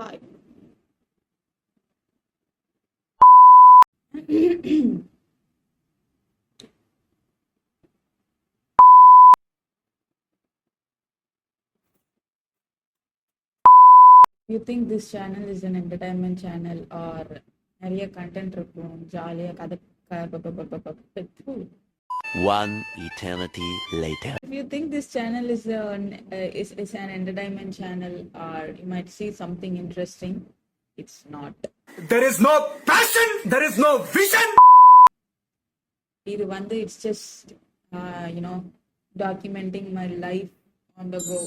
Hi. You think this channel is an entertainment channel or நிறைய content இருக்கும் ஜாலியா கதை One eternity later. If you think this channel is an entertainment channel or you might see something interesting, it's not. There is no passion, there is no vision. இது வந்து it's just documenting my life on the go.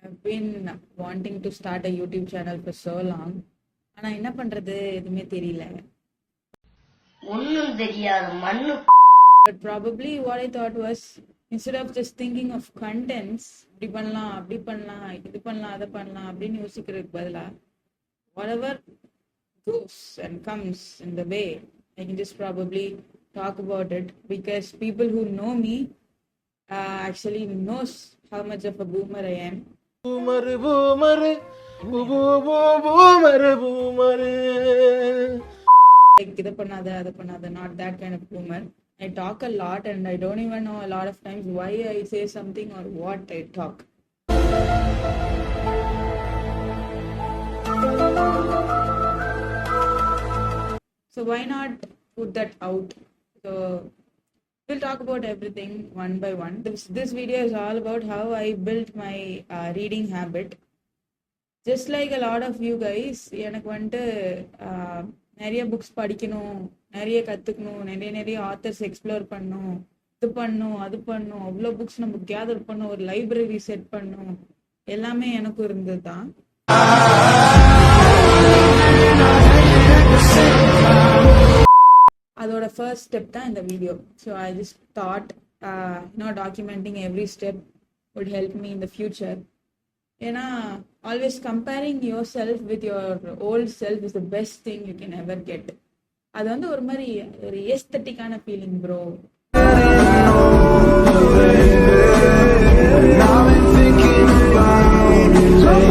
I've been wanting to start a YouTube channel for so long. ஆனா என்ன பண்றது எதுவுமே தெரியல. ஒண்ணும் தெரியாது மண்ணு. But probably what I thought was, instead of just thinking of contents, இப்படி பண்ணலாம் அப்படி பண்ணலாம் இது பண்ணலாம் அதை பண்ணலாம் அப்படின்னு யோசிக்கிறதுக்கு பதிலா whatever goes and comes in the way, I can just probably talk about it because people who know me actually knows how much of a boomer I am. Boomer, boomer, boomer, boomer. Like இதை பண்ணாத அதை பண்ணாத, not that kind of boomer. I talk a lot and I don't even know a lot of times why I say something or what I talk. So why not put that out? So we'll talk about everything one by one. This video is all about how I built my reading habit. Just like a lot of you guys, எனக்கு வந்துட்டு நிறைய books படிக்கணும், நிறைய கற்றுக்கணும், நிறைய authors explore பண்ணணும், இது பண்ணும் அது பண்ணும், அவ்வளோ புக்ஸ் நம்ம கேதர் பண்ணும், ஒரு லைப்ரரி செட் பண்ணும், எல்லாமே எனக்கும் இருந்தது தான். அதோட ஃபர்ஸ்ட் ஸ்டெப் தான் இந்த video. So I just thought documenting every step would help me in the future. ஏன்னா always comparing yourself with your old self is the best thing you can ever get. அது வந்து ஒரு மாதிரி ஒரு ஏஸ்தட்டிக்கான feeling bro.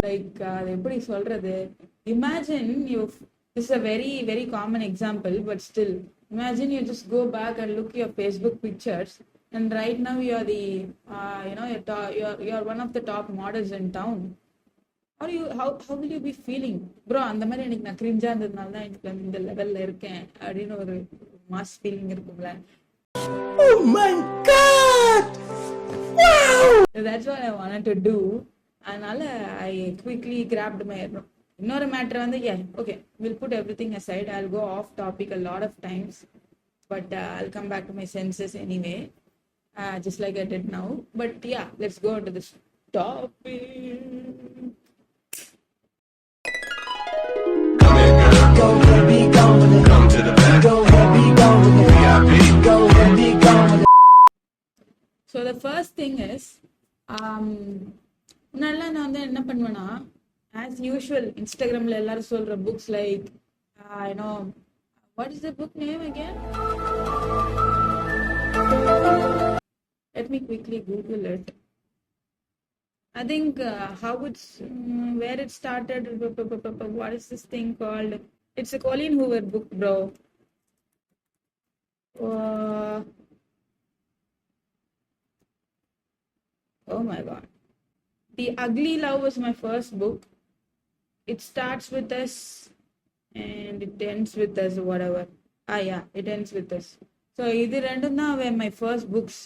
Like அது எப்படி சொல்றது, imagine you, this is a very very common example but still imagine you just go back and look your Facebook pictures and right now you are the you're one of the top models in town. How will you be feeling bro? அந்த மாதிரி எனக்கு நான் கிரிஞ்சா இருந்ததுனால தான் எனக்கு இந்த லெவல்ல இருக்கேன் அப்படின்னு ஒரு மாஸ் ஃபீலிங் இருக்கும்ல. Oh my god, wow, that's what I wanted to do. அதனால I quickly grabbed my இன்னொரு மேட்டர் வந்து okay, we'll put everything aside. I'll go off topic a lot of times but I'll come back to my senses anyway, just like I did now. But yeah, let's go into this topic. Come here, girl. Go heavy, go with it. Come to the back. Go heavy, go with it. VIP. Go heavy, go with it. So the first thing is, முன்னாடிலாம் நான் வந்து என்ன பண்ணுவேன்னா, as usual Instagramல எல்லாரும் சொல்ற books like what is the book name again? Let me quickly Google it. I think where it started, what is this thing called? It's a Colleen Hoover book, bro. Oh my god. The Ugly Love was my first book. It starts with us and it ends with us, whatever. Yeah, it ends with us. So either random were my first books,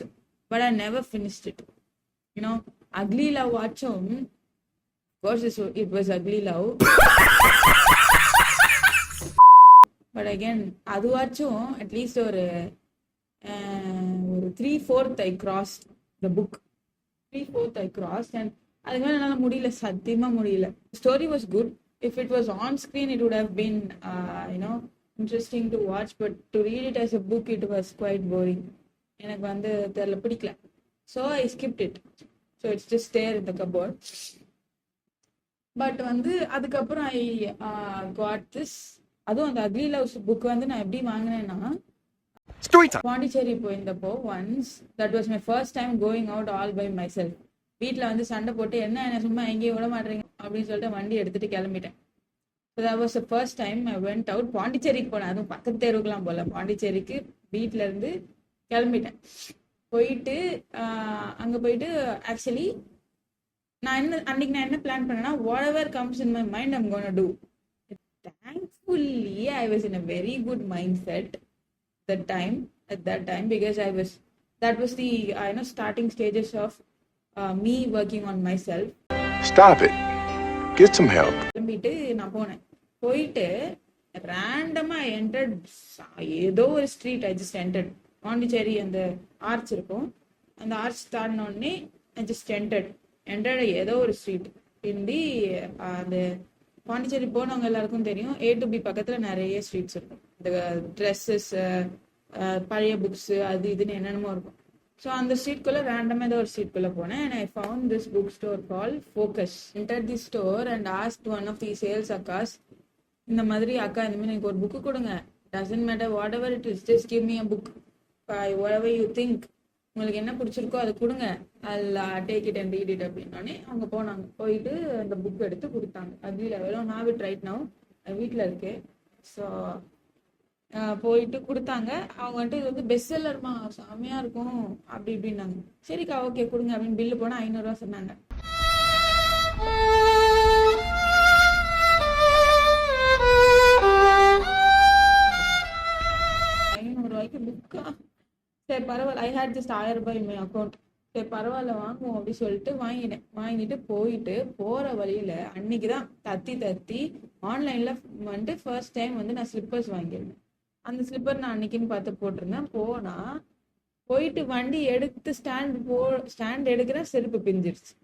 but I never finished it. Ugly Love watchum. Of course it was Ugly Love. But again, adu watchum at least or 3/4 I crossed the book. 3/4 I crossed and அதுக்கு மேலே என்னால் முடியல, சத்தியமாக முடியல. Story was good. If it was on screen it would have been interesting to watch, but to read it as a book it was quite boring. எனக்கு வந்து தெரியல, பிடிக்கல. So I skipped it. So it's just stare in the cupboard. But வந்து அதுக்கப்புறம் I got this. அதுவும் அந்த ugly loves book வந்து நான் எப்படி வாங்கினேன்னா, பாண்டிச்சேரி போயிருந்தப்போ once, that was my first time going out all by myself. வீட்டில் வந்து சண்டை போட்டு என்ன சும்மா எங்கேயும் விட மாட்டேறீங்க அப்படின்னு சொல்லிட்டு வண்டி எடுத்துட்டு கிளம்பிட்டேன். So that was the first time I went out. பாண்டிச்சேரிக்கு போனேன், அதுவும் பக்கத்து தெருவுக்குலாம் போகல, பாண்டிச்சேரிக்கு வீட்டில இருந்து கிளம்பிட்டேன். போயிட்டு அங்கே போயிட்டு ஆக்சுவலி அன்னைக்கு நான் என்ன பிளான் பண்ணேன்னா, whatever comes in my mind I'm gonna do. Thankfully, I was in a very good mindset at that time because that was the starting stages of me working on myself. Stop it. Get some help. கிளம்பிட்டு நான் போனேன். போயிட்டு ரேண்டமா entered ஏதோ ஒரு street. I just entered. Pondicherry அந்த arch இருக்கும், அந்த ஆர்ச் தாண்டின உடனே ஐ ஜஸ்ட் என்டர்ட் ஏதோ ஒரு ஸ்ட்ரீட். பிந்தி அந்த பாண்டிச்சேரி போனவங்க எல்லாருக்கும் தெரியும், A to B பக்கத்துல நிறைய ஸ்ட்ரீட்ஸ் இருக்கும். இந்த ட்ரெஸ்ஸஸ், பழைய புக்ஸ், அது இதுன்னு என்னென்னமோ இருக்கும். ஸோ அந்த ஸ்ட்ரீட்குள்ள ரேண்டமா ஏதோ ஒரு ஸ்ட்ரீட்குள்ள போனேன். And I found this book store called Focus. Enter the store and ask one of the sales அக்காஸ், இந்த மாதிரி அக்கா இந்த மாதிரி எனக்கு ஒரு புக்கு கொடுங்க, doesn't matter whatever it is, just give me a book, whatever you think, உங்களுக்கு என்ன பிடிச்சிருக்கோ அது கொடுங்க, அல்ல take it and read it அப்படின்னோடனே அவங்க போனாங்க. போயிட்டு அந்த புக் எடுத்து கொடுத்தாங்க. அது வெறும் ஹாவ் இட் ரைட் நவ், வீட்டில் இருக்கு. ஸோ போயிட்டு கொடுத்தாங்க. அவங்க வந்துட்டு இது வந்து பெஸ்ட் செல்லர்மா, செம்மையா இருக்கும் அப்படி இப்படின்னாங்க. சரிக்கா ஓகே கொடுங்க அப்படின்னு பில்லு போனால் 500 ரூபா சொன்னாங்க. புக்கா, சரி பரவாயில்ல, ஐ ஹேட் ஜஸ்ட் 1000 ரூபாய் மை அக்கௌண்ட். சரி பரவாயில்ல வாங்குவோம் அப்படின்னு சொல்லிட்டு வாங்கினேன். வாங்கிட்டு போயிட்டு போற வழியில அன்னைக்குதான் தத்தி ஆன்லைன்ல வந்துட்டு ஃபர்ஸ்ட் டைம் வந்து நான் ஸ்லிப்பர்ஸ் வாங்கியிருந்தேன். அந்த ஸ்லிப்பர் நான் அன்னைக்குன்னு பார்த்து போட்டிருந்தேன். போயிட்டு வண்டி எடுத்து ஸ்டாண்ட் எடுக்கிற செருப்பு பிஞ்சிருச்சு.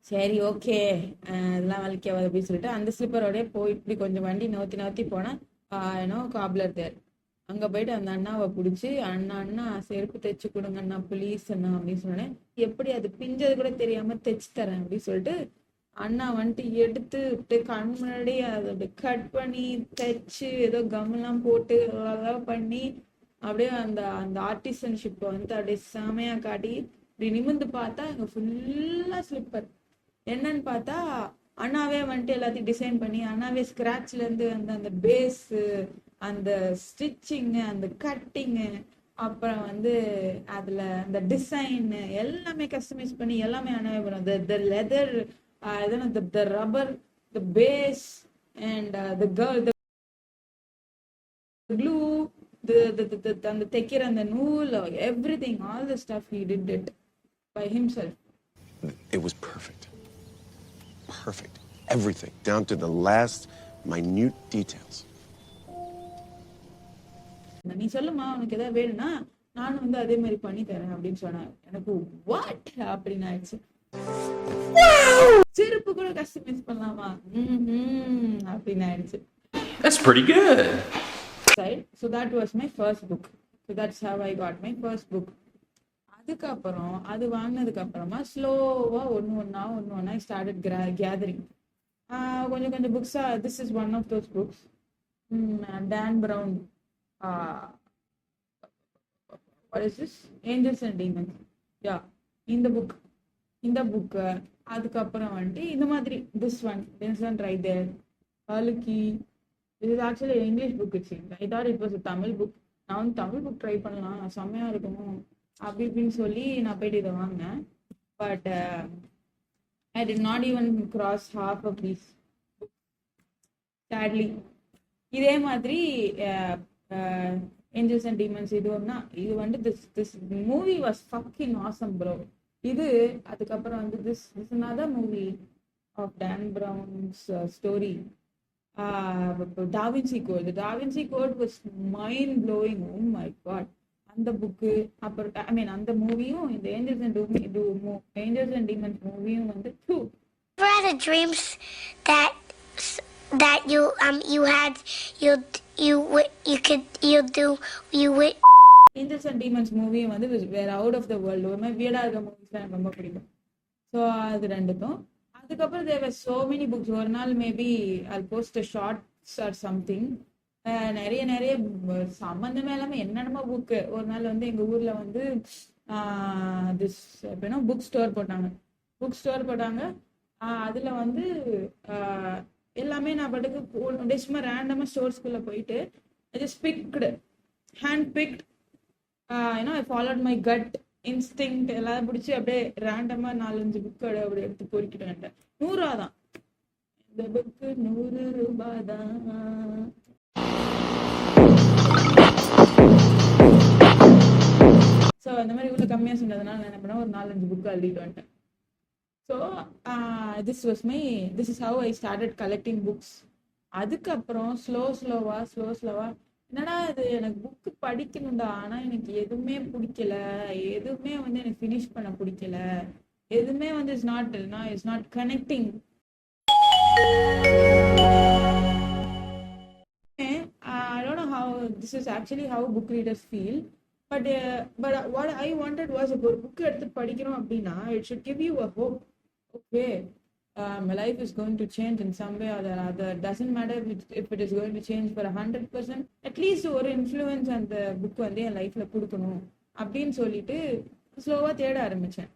சரி ஓகே இதெல்லாம் வலிக்காது அப்படின்னு சொல்லிட்டு அந்த ஸ்லிப்பரோடய போய் இப்படி கொஞ்சம் வண்டி நவுத்தி போனேன். காப்லர் தேர். அங்கே போயிட்டு அந்த அண்ணாவை பிடிச்சி, அண்ணா செருப்பு தைச்சு கொடுங்க அண்ணா ப்ளீஸ் அண்ணா அப்படின்னு சொன்னேன். எப்படி அது பிஞ்சது கூட தெரியாம தைச்சு தரேன் அப்படின்னு சொல்லிட்டு அண்ணா வந்துட்டு எடுத்து கண் முன்னாடி அதை அப்படி கட் பண்ணி தைச்சு ஏதோ கம்மெல்லாம் போட்டு அதெல்லாம் பண்ணி அப்படியே அந்த ஆர்டிசன்ஷிப்பை வந்து அப்படியே செமையா காட்டி இப்படி நிமிந்து பார்த்தா அங்கே ஃபுல்லா ஸ்லிப்பர். என்னன்னு பார்த்தா அண்ணாவே வந்துட்டு எல்லாத்தையும் டிசைன் பண்ணி அண்ணாவே ஸ்கிராச்ல இருந்து அந்த பேஸ், அந்த ஸ்டிச்சிங்கு, அந்த கட்டிங்கு, அப்புறம் வந்து அதுல அந்த டிசைன் எல்லாமே கஸ்டமைஸ் பண்ணி எல்லாமே அண்ணாவே பண்ணுவோம். The leather, the rubber, the base and the glue, அந்த தைக்கிற அந்த நூல், everything, all the stuff he did it by himself. It was perfect. Everything, down to the last minute details. நீ சொல்லுமா உனக்கு ஏதாவது வேணும்னா நானும் வந்து அதே மாதிரி பண்ணி தரேன் அப்படின்னு சொன்னாங்க. எனக்கு வாட் அப்படின்னு ஆயிடுச்சு. செருப்பு கூட கஸ்டமைஸ் பண்ணலாமா அப்படின்னு ஆயிடுச்சு. That's pretty good. So that was my first book. So that's how I got my first book. அதுக்கப்புறம் அது வாங்கினதுக்கு அப்புறமா ஸ்லோவா ஒன்று ஒன்னா ஸ்டார்டட் கேதரிங் கொஞ்சம் புக்ஸா. This is one of those books. Dan Brown, what is this? Angels and Demons. Yeah, இந்த புக். அதுக்கப்புறம் வந்துட்டு இந்த மாதிரி this one right there, அலுக்கி. This is actually an English book. I thought it was a Tamil book. நான் வந்து Tamil book try பண்ணலாம், செம்மையா இருக்கும் அப்படி இப்படின்னு சொல்லி நான் போயிட்டு இதை வாங்கினேன். But I did not even cross half of these sadly. இதே மாதிரி ஏஞ்சல்ஸ் அண்ட் டீமன்ஸ் இது வந்து this movie was fucking awesome bro. இது அதுக்கப்புறம் வந்து this another movie of Dan Brown's story, Da Vinci Code. The Da Vinci Code was mind blowing. Oh my god. அந்த book அப்புறம் அந்த மூவியும் இந்த ஏஞ்சல்ஸ் அண்ட் டீமன்ஸ் மூவியும் வந்து Ever had a dreams that you had angels and demons மூவியும் வந்து வேற out of the world. ஒரு மாதிரி வியர்டா இருக்க மூவிஸ்லாம் எனக்கு ரொம்ப பிடிக்கும். ஸோ அது ரெண்டுக்கும். அதுக்கப்புறம் there were so many books. ஒரு நாள் maybe I'll post a shorts or something. நிறைய நிறைய சம்மந்தமே இல்லாமல் என்னென்னமோ புக்கு. ஒரு நாள் வந்து எங்கள் ஊரில் வந்து திஸ் எப்படின்னா புக் ஸ்டோர் போட்டாங்க. அதில் வந்து எல்லாமே நான் பாட்டுக்கு சும்மா ரேண்டமாக ஸ்டோர்ஸ்குள்ளே போயிட்டு just picked hand picked I followed my cut instinct எல்லாம் பிடிச்சி அப்படியே ரேண்டமாக 4-5 புக்கு அப்படி எடுத்து பொறுக்கிட்டு வந்துட்டேன். 100 ரூபா தான் இந்த புக்கு, 100 ரூபாய் தான். ஸோ அந்த மாதிரி இவ்வளோ கம்மியாக சொன்னதுனால நான் என்ன பண்ணேன், ஒரு 4-5 புக்கு அள்ளிட்டு வந்துட்டேன். So this is how I started collecting books. அதுக்கப்புறம் ஸ்லோவா என்னடா இது, எனக்கு புக்கு படிக்கணும்டா, ஆனால் எனக்கு எதுவுமே பிடிக்கல, எதுவுமே வந்து எனக்கு ஃபினிஷ் பண்ண பிடிக்கல, எதுவுமே வந்து it's not connecting. I don't know how this is actually how book readers feel, but what I wanted was a book எடுத்து படிக்கணும் அப்படின்னா it should give you a hope. Okay, my life is going to change in some way or the other. Doesn't matter if it is going to change for 100%. At least ஒரு influence அந்த book வந்து என் லைஃப்ல கொடுக்கணும் அப்படின்னு சொல்லிட்டு ஸ்லோவா தேட ஆரம்பிச்சேன்.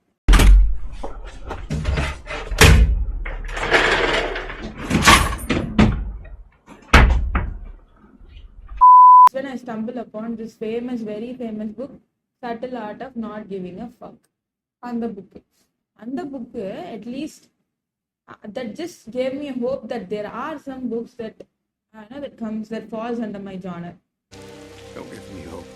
When I stumble upon this very famous book, Subtle Art of Not Giving a Fuck. அந்த book at least that just gave me a hope that there are some books that that falls under my genre. Don't give me hope.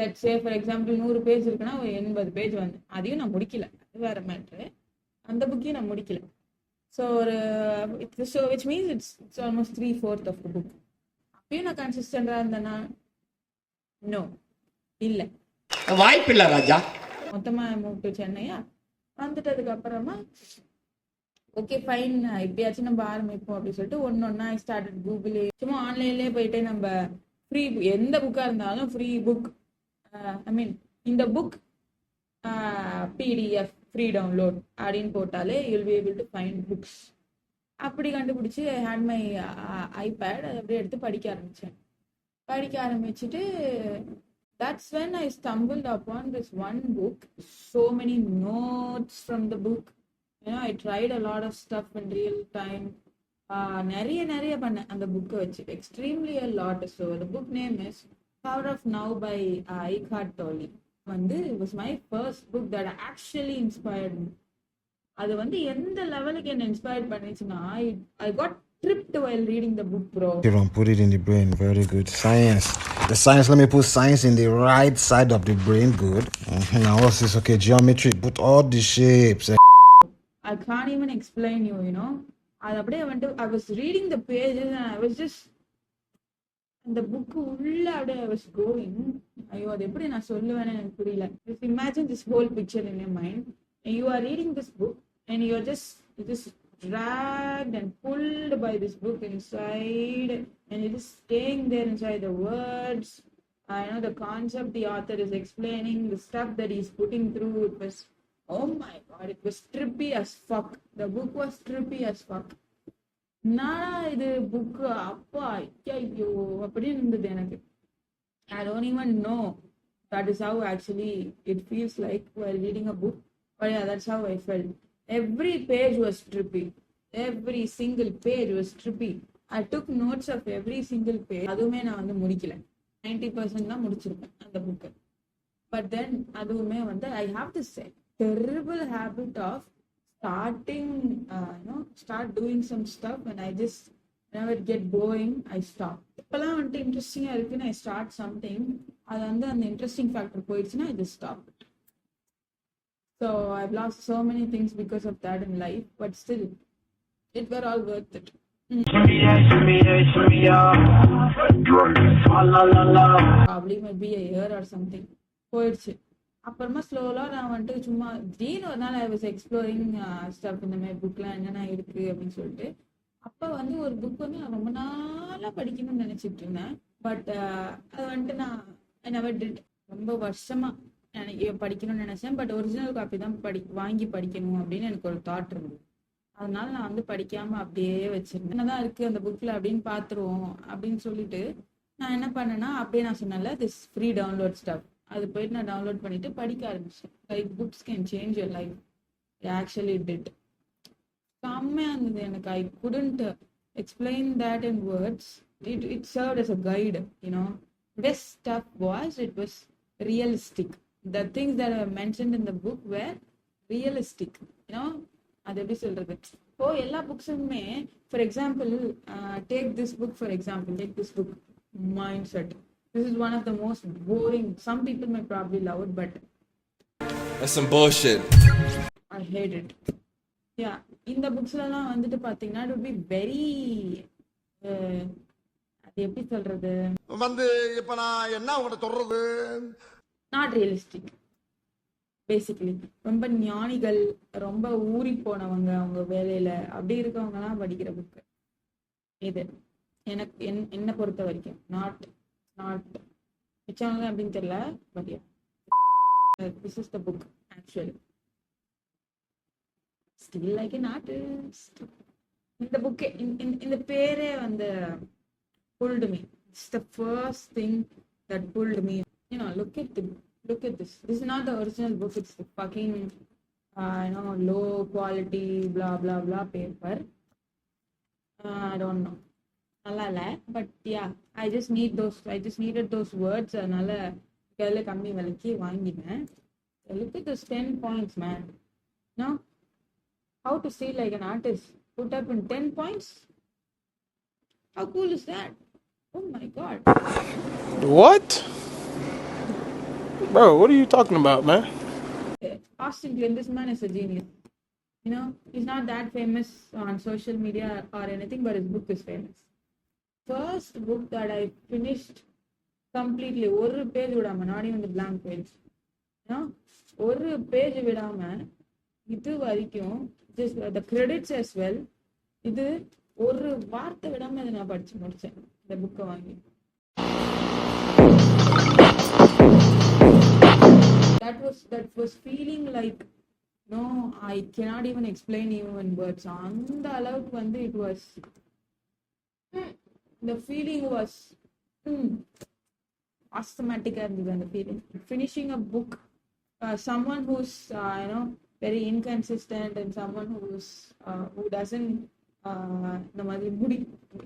Let's say for example 100 page இருக்குன்னா ஒரு 80 page வந்து அதையும் நான் முடிக்கல, அது வேற matter. அந்த புக்கையும் நான் முடிக்கல. So which means it's almost 3/4 of the book. அப்பயும் நான் கன்சிஸ்டண்டா இருந்தேன்னா நோ, இல்லை, வாய்ப்பில்லை ராஜா. மொத்தமா மூவ் டு சென்னையா வந்துட்டதுக்கு அப்புறமா ஓகே ஃபைன், இப்படியாச்சும் நம்ம ஆரம்பிப்போம் அப்படின்னு சொல்லிட்டு ஒன்னொன்னா ஐ ஸ்டார்டட் கூகுள். சும்மா ஆன்லைன்லேயே போயிட்டு நம்ம ஃப்ரீ எந்த புக்காக இருந்தாலும் ஃப்ரீ புக், இந்த புக் PDF ஃப்ரீ டவுன்லோட் அப்படின்னு போட்டாலே you'll be able to find books. அப்படி கண்டுபிடிச்சி ஐ ஹேட் மை ஐபேட், அதை அப்படியே எடுத்து படிக்க ஆரம்பிச்சுட்டு that's when I stumbled upon this one book. So many notes from the book. I tried a lot of stuff in real time. நிறைய பண்ணேன் அந்த புக்கை வச்சு, extremely a lot. So the book name is Power of Now by Eckhart Tolle. It was my first book that actually inspired me. அது எந்த லெவலுக்கு என்ன inspire பண்ணிச்சுன்னா I got tripped while reading the book, bro. You don't put it in the brain. Very good. Science. The science, let me put science in the right side of the brain. Good. Now what's this? Okay, geometry. Put all the shapes. I can't even explain you, அது அப்படியே I was reading the pages and I was just அந்த book உள்ள அப்படியே I was going. ஐயோ, அது எப்படி நான் சொல்லுவேன்னு எனக்கு புரியல. Just imagine this whole picture in your mind. And you are reading this book and you're just dragged and pulled by this book inside, and you're just staying there inside the words. The concept the author is explaining, the stuff that he's putting through. It was, oh my god, it was trippy as fuck. The book was trippy as fuck. இது book அப்பா ஐயோ அப்படின்னு இருந்தது எனக்கு. I don't even know that is how actually it feels like while reading a book, but yeah, that's how I felt. Every page was trippy. Every single page was trippy. I took notes of every single page. அதுவுமே நான் முடிக்கல, 90% தான் முடிச்சிருப்பேன் அந்த book. But then அதுவுமே I have this terrible habit of starting, start doing some stuff and I just whenever it get boring, I stop. இப்பெல்லாம் இன்ட்ரெஸ்டிங்கா இருக்குன்னு I start something, அது அந்த இன்ட்ரெஸ்டிங் ஃபேக்டர் போயிடுச்சுன்னா I just stop. So I've lost so many things because of that in life, but still, it were all worth it. Probably maybe a year or something. போயிடுச்சு. அப்புறமா ஸ்லோவா நான் சும்மா திடீர்னு ஒரு நாள் I was exploring stuff இந்த மாதிரி புக்லாம் என்னென்ன இருக்கு அப்படின்னு சொல்லிட்டு, அப்போ ஒரு புக் நான் ரொம்ப நாளா படிக்கணும்னு நினைச்சிட்டு இருந்தேன். பட் அது நான் I never did. ரொம்ப வருஷமா படிக்கணும்னு நினைச்சேன். பட் ஒரிஜினல் காப்பி தான் வாங்கி படிக்கணும் அப்படின்னு எனக்கு ஒரு தாட் இருந்தது. அதனால நான் வந்து படிக்காம அப்படியே வச்சிருந்தேன். என்னதான் இருக்கு அந்த புக்ல அப்படின்னு பாத்துருவோம் அப்படின்னு சொல்லிட்டு நான் என்ன பண்ணேன்னா, அப்படியே நான் சொன்னேன்ல திஸ் ஃப்ரீ டவுன்லோட் ஸ்டப், அது போயிட்டு நான் டவுன்லோட் பண்ணிட்டு படிக்க ஆரம்பிச்சேன். Like books can change your life. Actually did. செம்மையா இருந்தது எனக்கு. I couldn't explain that in words. It served as a guide, you know. Best stuff was it was realistic. The things that are mentioned in the book were realistic, you know. அது எப்படி சொல்றது, இப்போ எல்லா புக்ஸுமே for example take this book for example take this book mindset. This is one of the most boring. Some people may probably love it, but That's some bullshit. I hate it. Yeah, இந்த புக்ஸ்லாம் வந்துட்டு பாத்தீங்கன்னா it would be very அது எப்படி சொல்றது, வந்து இப்ப நான் என்ன உங்கள்கிட்ட சொல்றது? Not realistic. பேசிக்கலி ரொம்ப ஞானிகள், ரொம்ப ஊறி போனவங்க அவங்க வேலையில அப்படி இருக்கவங்கலாம் படிக்கிற புக்கு இது. எனக்கு என்னை பொறுத்த வரைக்கும் நாட் மிச்சவங்க அப்படின்னு தெரியல, but this is the book actually. Still like an artist. இந்த புக்கே இந்த பேரே வந்து pulled me. It's the first thing that pulled me. You know, look at this. This is not the original book. It's the fucking low quality blah blah blah paper. I don't know. நல்லா இல்ல, but yeah, I just needed those words. அதனால கையில கம்மி விலைக்கு வாங்கினேன். Look at those 10 points, man. No, how to see like an artist put up in 10 points. How cool is that? Oh my god. What? Bro, what are you talking about, man? Austin Glenn, this man is a genius. You know, he's not that famous on social media or anything, but his book is famous. First book that I finished completely, ஒரு page விடாம, not even the blank page. You know, ஒரு page விடாம இது வரைக்கும், just the credits as well, இது ஒரு வார்த்தை விடாம இதை நான் படிச்சு முடிச்சேன் இந்த புக்கை வாங்கி. that was feeling like, no, I cannot even explain even in words. அந்த அளவுக்கு வந்து it was, the feeling was asthmatic இருந்தது அந்த feeling. Finishing a book, someone who's very inconsistent and someone who doesn't இந்த மாதிரி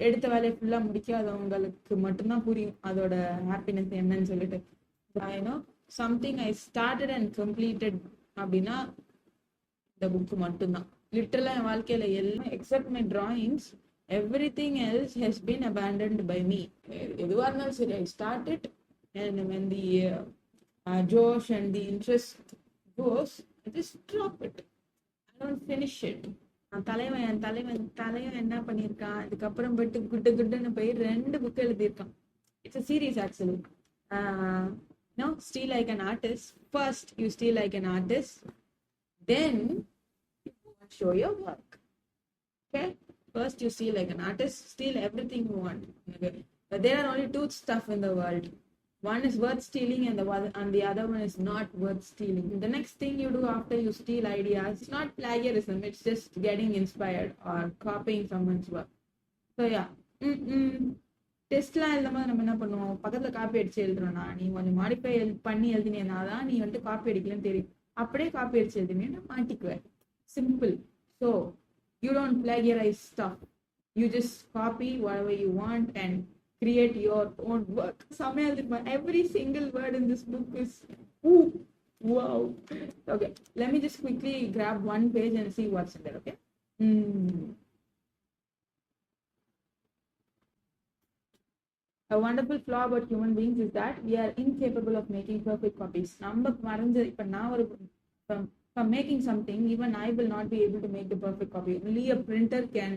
எடுத்த வேலையை ஃபுல்லா முடிக்காதவங்களுக்கு மட்டும்தான் புரியும் அதோட ஹாப்பினஸ் என்னன்னு சொல்லிட்டு. Something I started and completed அப்படின்னா இந்த புக் மட்டும்தான். லிட்டரலா என் வாழ்க்கையில எல்லாம் accept my drawings, everything else has been abandoned by me. எதுவா இருந்தாலும் சரி, I start it and when the josh and the interest goes, I just drop it. I don't finish it. தலைவன் என்ன பண்ணியிருக்கான், இதுக்கப்புறம் போயிட்டு குட்டுன்னு போய் 2 புக் எழுதியிருக்கான். It's a series actually. Steal like an artist. First you steal like an artist, then you show your work. Okay, first you steal like an artist, steal everything you want. Okay? But there are only 2 stuff in the world. One is worth stealing and the other one is not worth stealing. The next thing you do after you steal ideas, it's not plagiarism, it's just getting inspired or copying someone's work. So yeah, டெஸ்ட்லாம் எழுதும்போது நம்ம என்ன பண்ணுவோம், பக்கத்துல copy அடிச்சு எழுதுறோம்னா, நீ கொஞ்சம் modify பண்ணி எழுதினேனாதான் நீ வந்துட்டு காப்பி அடிக்கலன்னு தெரியும். அப்படியே காப்பி அடிச்சு எழுதினேன்னா மாட்டிக்குவேன். Simple. So you don't plagiarize stuff, you just copy whatever you want and create your own work. Every single word in this book is wow. Okay, let me just quickly grab one page and see what's in there. Okay. A wonderful flaw about human beings is that we are incapable of making perfect copies. From making something, even I will not be able to make the perfect copy. Only a printer can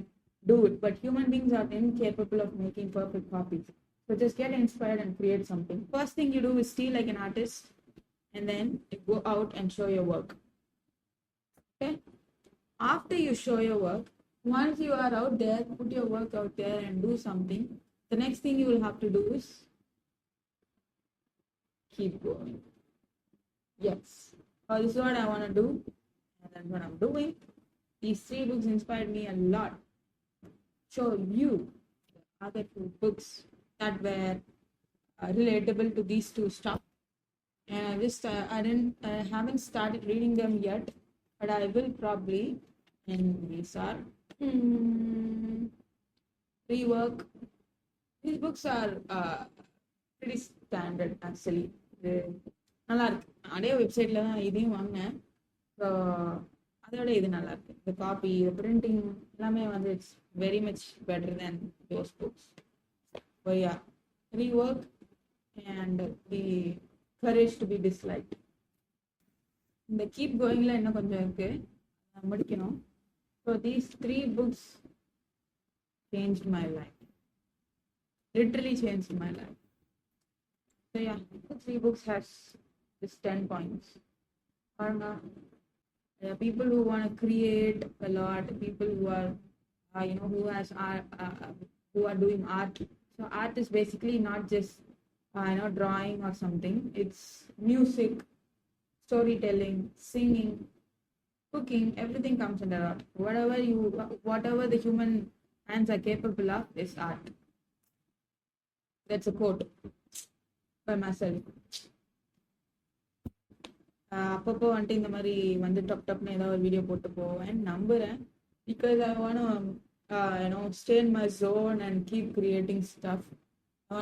do it, but human beings are incapable of making perfect copies. So just get inspired and create something. First thing you do is steal like an artist, and then you go out and show your work. Okay, after you show your work, once you are out there, put your work out there and do something, the next thing you will have to do is keep going. Yes, this is what I want to do, and that's what I'm doing. these 3 books inspired me a lot. Show you other 2 books that were relatable to these 2 stuff. And I haven't started reading them yet, but I will probably. And these are Rework. These books are pretty standard actually. நல்லா இருக்கு. அதே வெப்சைட்ல தான் இதையும் வாங்கினேன். So அதோட இது நல்லா இருக்கு. இந்த காப்பி, இந்த பிரிண்டிங் எல்லாமே வந்து it's very much better than those books. So yeah, Rework and the Courage to be Disliked. இந்த கீப் கோயிங்ல இன்னும் கொஞ்சம் இருக்கு, முடிக்கணும். So these 3 books changed my life. Literally changed my life. So yeah, the 3 books has this 10 points. Or people who want to create a lot, people who are who are doing art. So art is basically not just drawing or something. It's music, storytelling, singing, cooking. Everything comes under art. Whatever the human hands are capable of is art. That's a quote by myself. அப்பப்போ வந்துட்டு இந்த மாதிரி வந்து டப்னு ஏதாவது ஒரு video போட்டு போவேன் நம்புறேன். Because I want to stay in my zone and keep creating stuff. I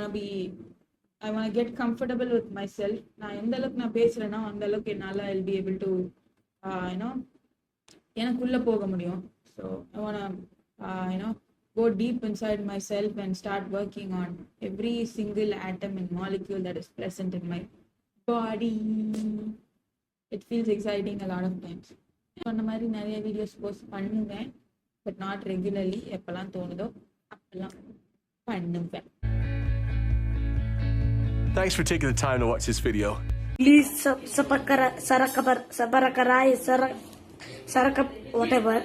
want to get comfortable with myself. நான் எந்த அளவுக்கு நான் பேசுறேனோ அந்த அளவுக்கு என்னால் I'll be able to எனக்குள்ள போக முடியும். So I want to go deep inside myself and start working on every single atom and molecule that is present in my body. It feels exciting a lot of times. சொன்ன மாதிரி நிறைய videos post பண்ணுவேன், but not regularly. எப்பெல்லாம் தோணுதோ அப்பெல்லாம் பண்ணுவேன். Thanks for taking the time to watch this video. Please subscribe, whatever.